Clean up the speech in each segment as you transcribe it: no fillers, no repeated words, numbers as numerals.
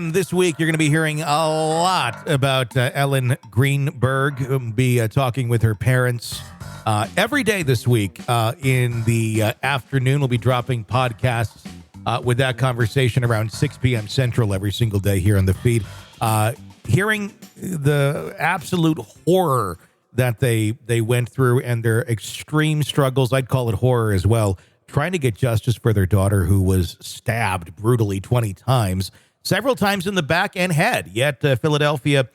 And this week, you're going to be hearing a lot about Ellen Greenberg, who will be talking with her parents every day this week. In the afternoon, we'll be dropping podcasts with that conversation around 6 p.m. Central every single day here on the feed. Hearing the absolute horror that they went through and their extreme struggles, I'd call it horror as well, trying to get justice for their daughter who was stabbed brutally 20 times, several times in the back and head. Yet Philadelphia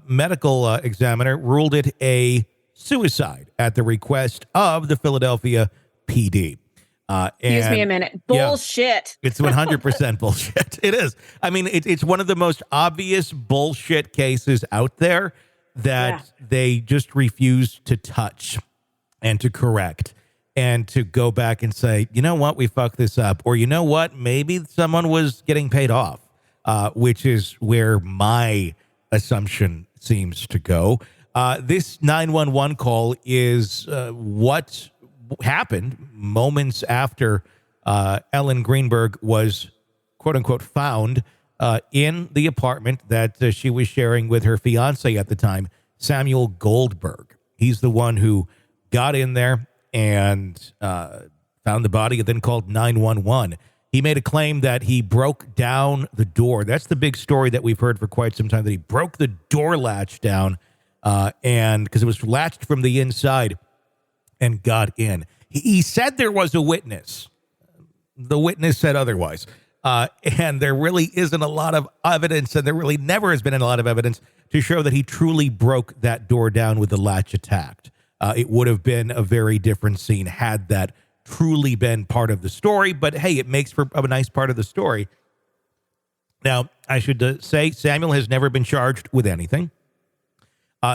medical examiner ruled it a suicide at the request of the Philadelphia PD. Excuse me a minute. Bullshit. Yeah, it's 100% bullshit. It is. I mean, it's one of the most obvious bullshit cases out there that they just refuse to touch and to correct and to go back and say, you know what, we fucked this up. Or you know what, maybe someone was getting paid off, which is where my assumption seems to go. This 911 call is what happened moments after Ellen Greenberg was, quote unquote, found in the apartment that she was sharing with her fiance at the time, Samuel Goldberg. He's the one who got in there and found the body and then called 911. He made a claim that he broke down the door. That's the big story that we've heard for quite some time, that he broke the door latch down and because it was latched from the inside and got in. He said there was a witness. The witness said otherwise. And there really isn't a lot of evidence, and there really never has been a lot of evidence to show that he truly broke that door down with the latch attacked. It would have been a very different scene had that truly been part of the story. But hey, it makes for a nice part of the story. Now, I should say Samuel has never been charged with anything.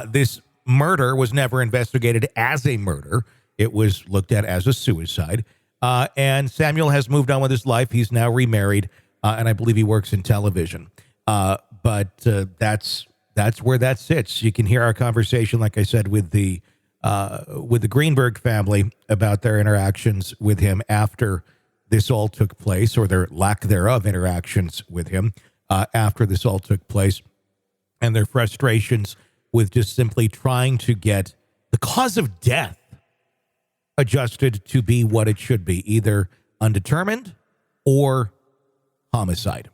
This murder was never investigated as a murder. It was looked at as a suicide. And Samuel has moved on with his life. He's now remarried, and I believe he works in television. But that's where that sits. You can hear our conversation, like I said, with the Greenberg family about their interactions with him after this all took place, or their lack thereof interactions with him after this all took place, and their frustrations with just simply trying to get the cause of death adjusted to be what it should be, either undetermined or homicide.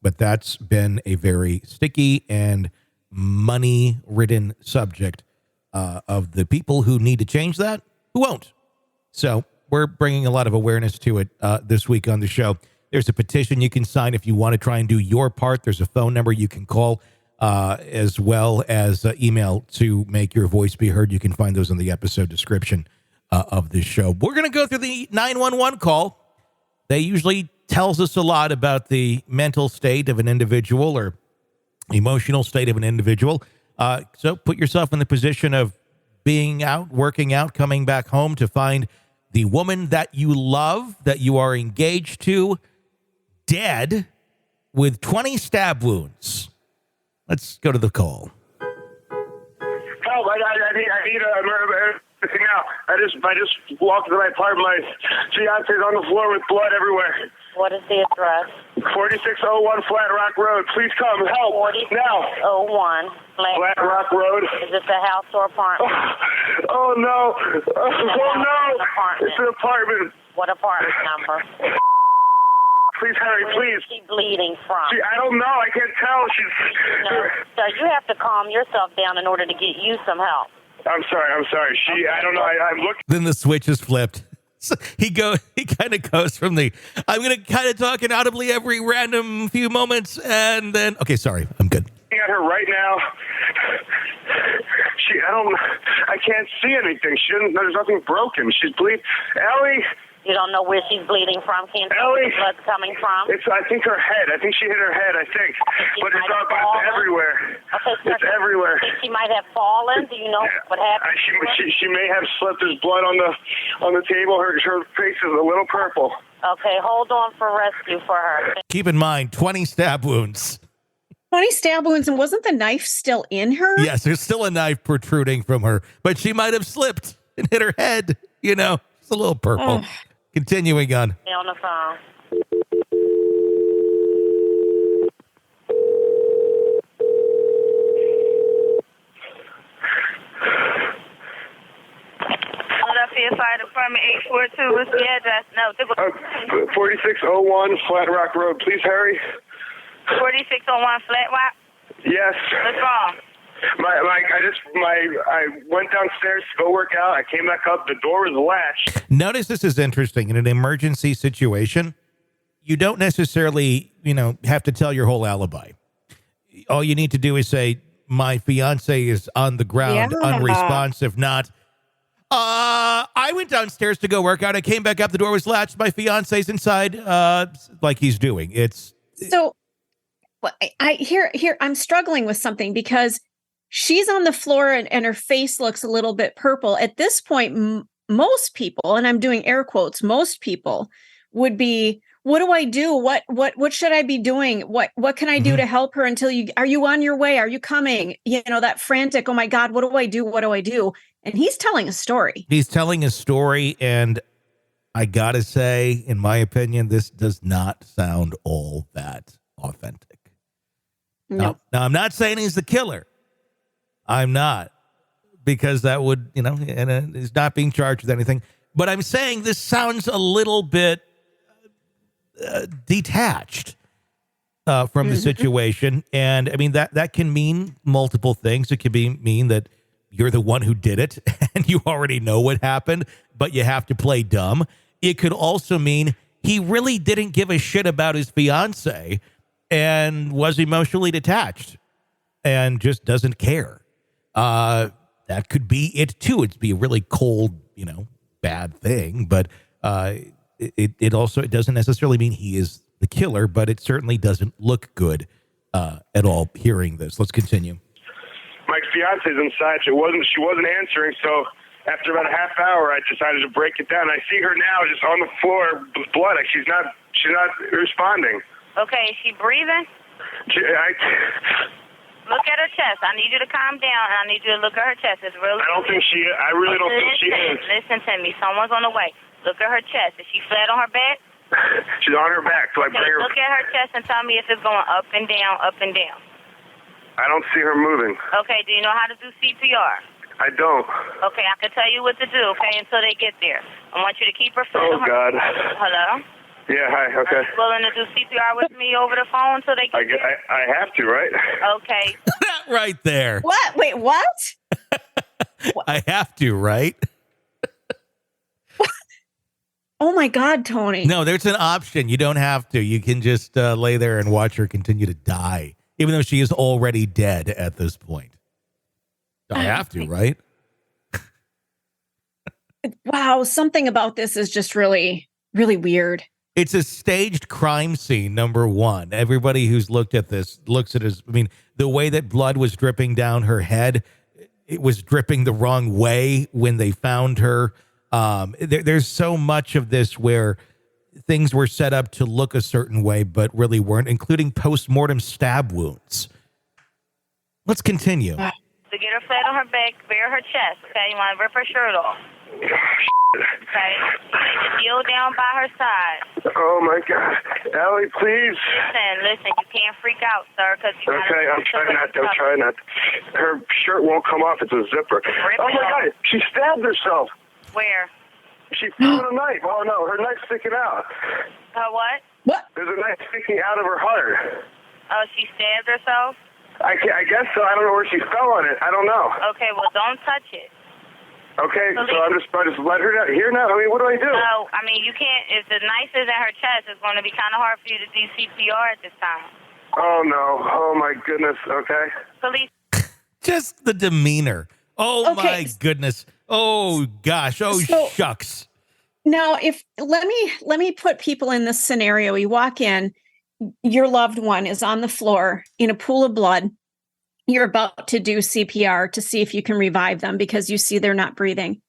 But that's been a very sticky and money-ridden subject of the people who need to change that, who won't. So we're bringing a lot of awareness to it this week on the show. There's a petition you can sign if you want to try and do your part. There's a phone number you can call, as well as email to make your voice be heard. You can find those in the episode description of this show. We're going to go through the 911 call. They usually tells us a lot about the mental state of an individual or emotional state of an individual. So put yourself in the position of being out, working out, coming back home to find the woman that you love, that you are engaged to, dead with 20 stab wounds. Let's go to the call. Help! I need a murder now. I just walked to my apartment. My fiance's on the floor with blood everywhere. What is the address? 4601 Flat Rock Road. Please come. Help. 4601 Flat Rock Road. Is this a house or apartment? Oh no. Oh no. Apartment. It's an apartment. What apartment number? Please hurry, please. Where is she bleeding from? I don't know. I can't tell. So you have to calm yourself down in order to get you some help. I'm sorry. I don't know. I'm looking. Then the switch is flipped. So he kind of goes from the, I'm going to kind of talk inaudibly every random few moments, and then, okay, sorry, I'm good. Looking at her right now. I can't see anything. There's nothing broken. She's bleeding. Ellie. You don't know where she's bleeding from? Can't tell where the blood's coming from? I think her head. I think she hit her head, But it's everywhere. Okay, it's everywhere. She might have fallen. Do you know what happened? She may have slipped. There's blood on the table. Her face is a little purple. Okay, hold on for rescue for her. Keep in mind, 20 stab wounds. 20 stab wounds, and wasn't the knife still in her? Yes, there's still a knife protruding from her, but she might have slipped and hit her head. You know, it's a little purple. Continuing on. On the phone. Columbia Fire Department 842. What's the address? No, 4601 Flat Rock Road. Please hurry. 4601 Flat Rock? Yes. What's wrong? I went downstairs to go work out. I came back up. The door was latched. Notice this is interesting. In an emergency situation, you don't necessarily, have to tell your whole alibi. All you need to do is say, my fiance is on the ground, unresponsive, not, I went downstairs to go work out. I came back up. The door was latched. My fiance's inside, like he's doing. So I'm struggling with something because she's on the floor and her face looks a little bit purple. At this point, most people, and I'm doing air quotes, most people would be, what do I do? What should I be doing? What can I do to help her are you on your way? Are you coming? That frantic, oh my God, what do I do? What do I do? And he's telling a story. He's telling a story. And I gotta say, in my opinion, this does not sound all that authentic. No. Now, I'm not saying he's the killer. I'm not, because that would, and he's not being charged with anything. But I'm saying this sounds a little bit detached from the situation. And I mean, that can mean multiple things. It could mean that you're the one who did it and you already know what happened, but you have to play dumb. It could also mean he really didn't give a shit about his fiance and was emotionally detached and just doesn't care. That could be it too. It'd be a really cold, bad thing, but it doesn't necessarily mean he is the killer, but it certainly doesn't look good at all hearing this. Let's continue. My fiance's inside. She wasn't answering, so after about a half hour, I decided to break it down. I see her now just on the floor with blood. She's not responding. Okay, is she breathing? Look at her chest. I need you to calm down, and I need you to look at her chest. It's really. I really don't think she is. Listen to me. Someone's on the way. Look at her chest. Is she flat on her back? She's on her back. So I bring her. Look at her chest and tell me if it's going up and down, up and down. I don't see her moving. Okay. Do you know how to do CPR? I don't. Okay, I can tell you what to do. Okay, until they get there. I want you to keep her flat on her. God. Hello. Yeah, hi, okay. Are you willing to do CPR with me over the phone until they get there? I have to, right? Okay. That right there. What? Wait, what? I have to, right? Oh my God, Tony. No, there's an option. You don't have to. You can just lay there and watch her continue to die, even though she is already dead at this point. I have to, right? Wow, something about this is just really, really weird. It's a staged crime scene, number one. Everybody who's looked at this looks at it as, the way that blood was dripping down her head, it was dripping the wrong way when they found her. There's so much of this where things were set up to look a certain way, but really weren't, including post-mortem stab wounds. Let's continue. To get her flat on her back, bare her chest, okay? You want to rip her shirt off. Okay? You need to kneel down by her side. Oh, my God. Ellie, please. Listen, you can't freak out, sir, because you Okay, I'm trying not to. Her shirt won't come off. It's a zipper. Oh, my God. She stabbed herself. Where? She found a knife. Oh, no, her knife's sticking out. Her what? What? There's a knife sticking out of her heart. Oh, she stabbed herself? I guess so. I don't know where she fell on it. I don't know. Okay, well, don't touch it. Okay, so I just let her down. Here now. I mean, what do I do? No, I mean, you can't. If the knife is in her chest, it's going to be kind of hard for you to do CPR at this time. Oh, no. Oh, my goodness. Okay. Police. Just the demeanor. Oh, Okay. my goodness. Oh, gosh. Oh, shucks. Now, let me put people in this scenario. You walk in, your loved one is on the floor in a pool of blood. You're about to do CPR to see if you can revive them because you see they're not breathing.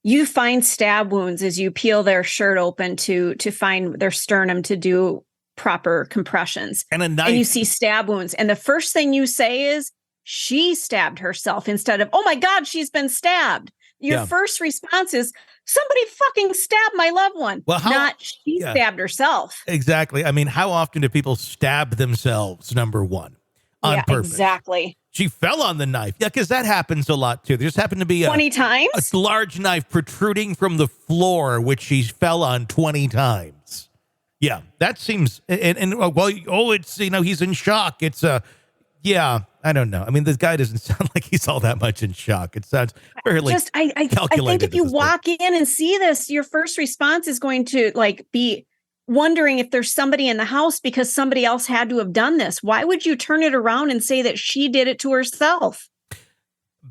You find stab wounds as you peel their shirt open to find their sternum to do proper compressions. And a knife. And you see stab wounds. And the first thing you say is, she stabbed herself instead of, oh my God, she's been stabbed. Your first response is, somebody fucking stabbed my loved one. Well, not she stabbed herself. Exactly. I mean, how often do people stab themselves, number one, on purpose? Exactly. She fell on the knife. Yeah, because that happens a lot, too. There just happened to be 20 times? a large knife protruding from the floor, which she fell on 20 times. Yeah, that seems, it's, he's in shock. It's, yeah, I don't know. I mean, this guy doesn't sound like he's all that much in shock. It sounds fairly I think if you walk in and see this, your first response is going to be wondering if there's somebody in the house because somebody else had to have done this. Why would you turn it around and say that she did it to herself?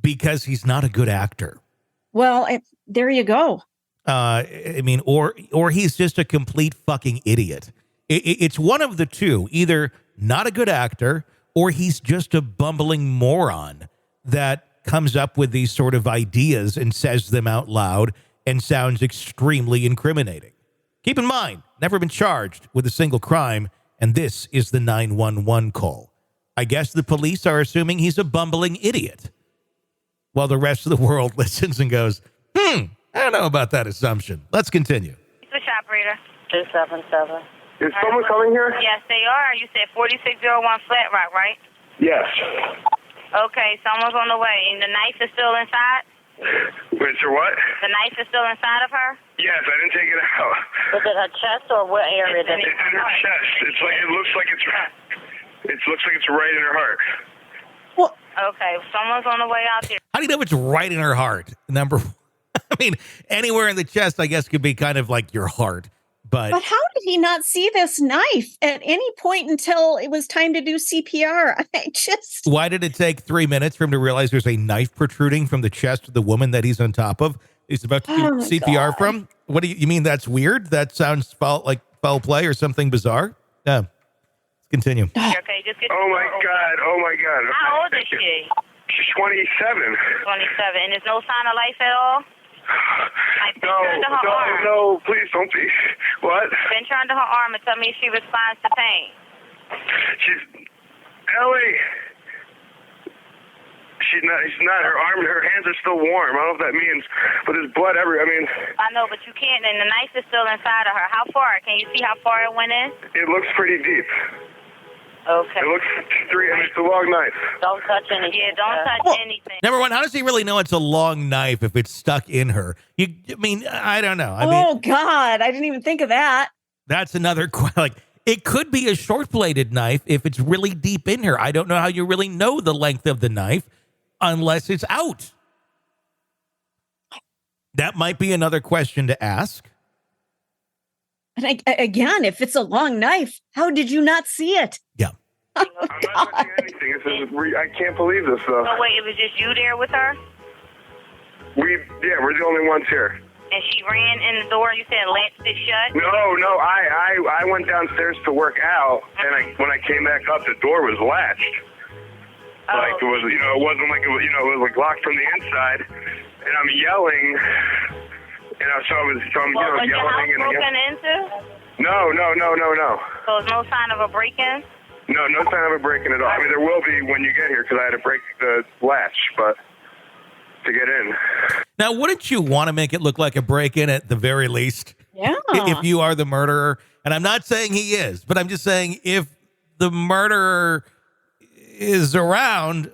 Because he's not a good actor. Well, there you go. I mean, or he's just a complete fucking idiot. It's one of the two, either not a good actor or he's just a bumbling moron that comes up with these sort of ideas and says them out loud and sounds extremely incriminating. Keep in mind, never been charged with a single crime, and this is the 911 call. I guess the police are assuming he's a bumbling idiot, while the rest of the world listens and goes, I don't know about that assumption. Let's continue. Switch operator. 277. Is someone coming here? Yes, they are. You said 4601 Flat Rock, right? Yes. Okay, someone's on the way. And the knife is still inside? Wait, so what? The knife is still inside of her? Yes, I didn't take it out. Was it her chest or what area did It's in her chest. It looks like it's right in her heart. Well, Okay, someone's on the way out there. How do you know it's right in her heart? Number one. I mean, anywhere in the chest, I guess, could be kind of like your heart. But how did he not see this knife at any point until it was time to do CPR? Why did it take 3 minutes for him to realize there's a knife protruding from the chest of the woman that he's on top of? He's about to do CPR from? What do you mean that's weird? That sounds like foul play or something bizarre? Yeah. Let's continue. Okay, just get Oh my God. How old is she? She's 27. 27. And there's no sign of life at all? I've been turned to her arm. No, please don't be. What? Been turned to her arm and tell me if she responds to pain. Ellie. She's not. Her arm and her hands are still warm. I don't know what that means, but there's blood everywhere. I know, but you can't, and the knife is still inside of her. How far? Can you see how far it went in? It looks pretty deep. Okay. It looks it's a long knife. Don't touch anything. Yeah, don't touch anything. Number one, how does he really know it's a long knife if it's stuck in her? I don't know. God, I didn't even think of that. That's another, it could be a short-bladed knife if it's really deep in her. I don't know how you really know the length of the knife unless it's out. That might be another question to ask. And again, if it's a long knife, how did you not see it? Yeah. I'm not touching anything. I can't believe this, though. So wait, it was just you there with her? We're the only ones here. And she ran in the door, you said latched it shut? No, I went downstairs to work out, and when I came back up, the door was latched. Like it was, it wasn't like it was, it was like locked from the inside, and I'm yelling, so I'm Was your house yelling and broken into? No. So there's no sign of a break-in? No sign of a break-in at all. I mean, there will be when you get here because I had to break the latch, but to get in. Now, wouldn't you want to make it look like a break-in at the very least? Yeah. If you are the murderer, and I'm not saying he is, but I'm just saying if the murderer is around,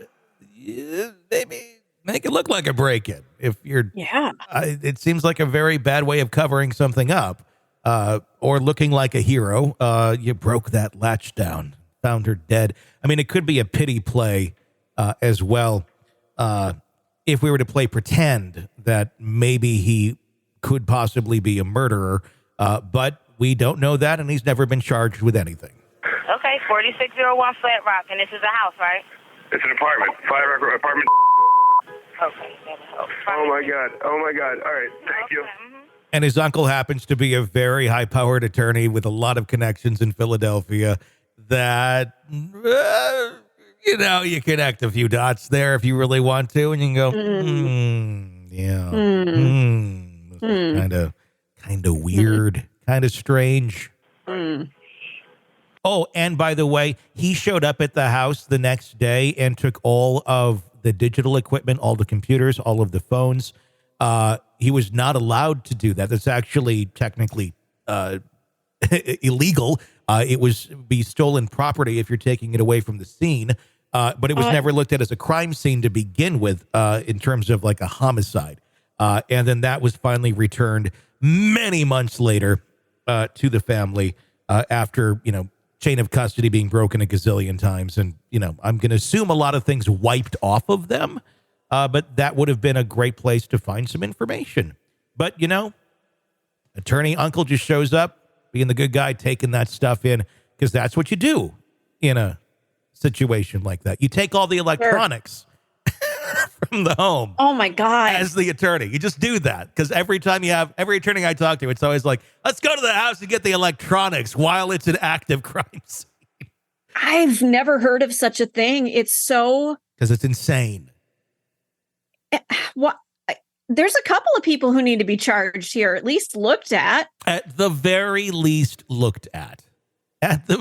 maybe make it look like a break-in. If you're, it seems like a very bad way of covering something up, or looking like a hero. You broke that latch down, found her dead. I mean, it could be a pity play as well. If we were to play pretend that maybe he could possibly be a murderer, but we don't know that, and he's never been charged with anything. Okay, 4601 Flat Rock, and this is a house, right? It's an apartment. Flat Rock apartment. Okay, that'll help. Oh my God. All right, thank you. And his uncle happens to be a very high-powered attorney with a lot of connections in Philadelphia that, you connect a few dots there if you really want to, and you can go, kind of weird, kind of strange. Oh, and by the way, he showed up at the house the next day and took all of the digital equipment, all the computers, all of the phones. He was not allowed to do that. That's actually technically illegal. It was be stolen property if you're taking it away from the scene. but it was never looked at as a crime scene to begin with, in terms of like a homicide. And then that was finally returned many months later to the family after, chain of custody being broken a gazillion times. And, I'm going to assume a lot of things wiped off of them, but that would have been a great place to find some information. But, attorney uncle just shows up, being the good guy, taking that stuff in, because that's what you do in a situation like that. You take all the electronics from the home. Oh my God. As the attorney, you just do that, because every attorney I talk to, it's always like, let's go to the house and get the electronics while it's an active crime scene. I've never heard of such a thing. It's so... Because it's insane. What? There's a couple of people who need to be charged here, at least looked at. At the very least looked at. At the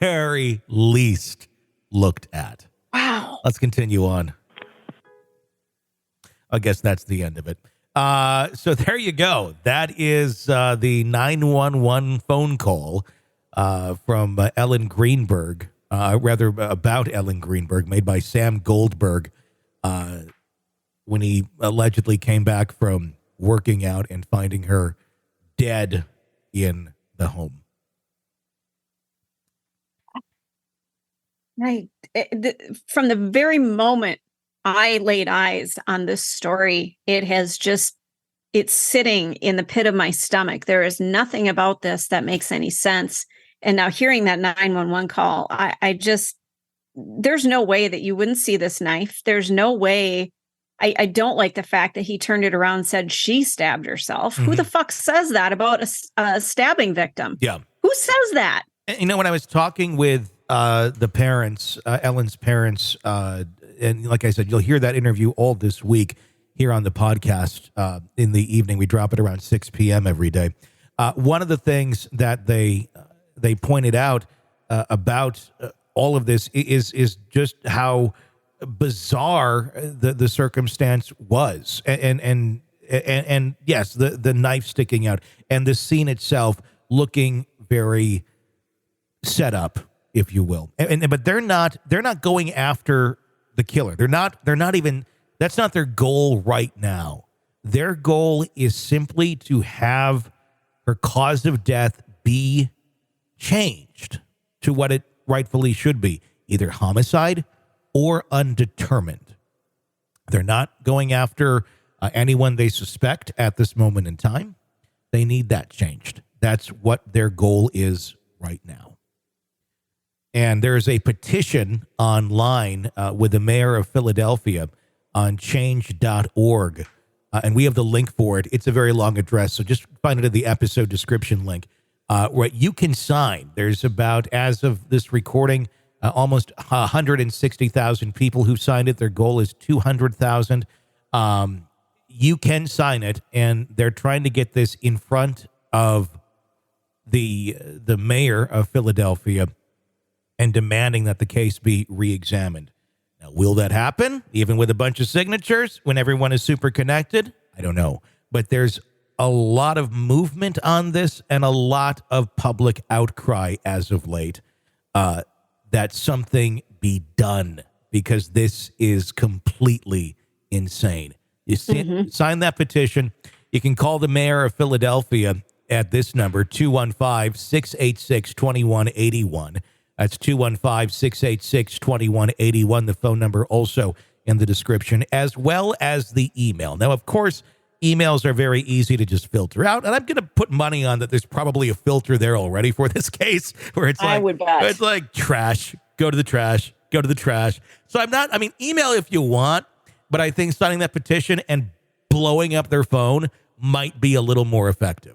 very least looked at. Wow. Let's continue on. I guess that's the end of it. So there you go. That is the 911 phone call from Ellen Greenberg, about Ellen Greenberg, made by Sam Goldberg, when he allegedly came back from working out and finding her dead in the home. Right. From the very moment I laid eyes on this story, it's sitting in the pit of my stomach. There is nothing about this that makes any sense. And now hearing that 911 call, there's no way that you wouldn't see this knife. There's no way. I don't like the fact that he turned it around and said she stabbed herself. Mm-hmm. Who the fuck says that about a stabbing victim? Yeah. Who says that? And, when I was talking with the parents, Ellen's parents, and like I said, you'll hear that interview all this week here on the podcast in the evening. We drop it around 6 p.m. every day. One of the things that they pointed out about all of this is just how bizarre the circumstance was, and yes, the knife sticking out, and the scene itself looking very set up, if you will. But they're not going after the killer. They're not even. That's not their goal right now. Their goal is simply to have her cause of death be changed to what it rightfully should be, either homicide or undetermined. They're not going after anyone they suspect at this moment in time. They need that changed. That's what their goal is right now. And there's a petition online with the mayor of Philadelphia on change.org. And we have the link for it. It's a very long address, so just find it in the episode description link where you can sign. There's about, as of this recording, almost 160,000 people who signed it. Their goal is 200,000. You can sign it, and they're trying to get this in front of the mayor of Philadelphia and demanding that the case be re-examined. Now, will that happen, even with a bunch of signatures, when everyone is super connected? I don't know. But there's a lot of movement on this and a lot of public outcry as of late that something be done, because this is completely insane. You sign that petition. You can call the mayor of Philadelphia at this number, 215-686-2181. That's 215-686-2181. The phone number also in the description, as well as the email. Now, of course, emails are very easy to just filter out, and I'm going to put money on that there's probably a filter there already for this case, where it's like, I would bet. It's like trash, go to the trash, go to the trash. So email if you want, but I think signing that petition and blowing up their phone might be a little more effective.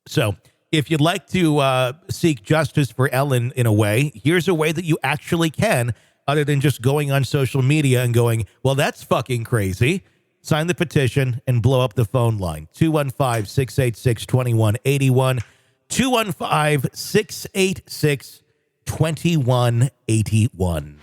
So if you'd like to seek justice for Ellen in a way, here's a way that you actually can, other than just going on social media and going, well, that's fucking crazy. Sign the petition and blow up the phone line. 215-686-2181. 215-686-2181. 2181.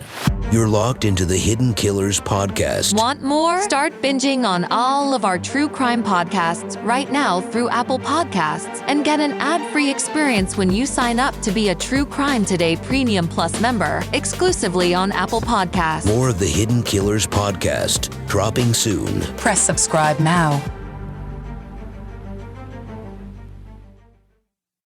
You're locked into the Hidden Killers podcast. Want more? Start binging on all of our true crime podcasts right now through Apple Podcasts and get an ad-free experience when you sign up to be a True Crime Today Premium Plus member exclusively on Apple Podcasts. More of the Hidden Killers podcast dropping soon. Press subscribe now.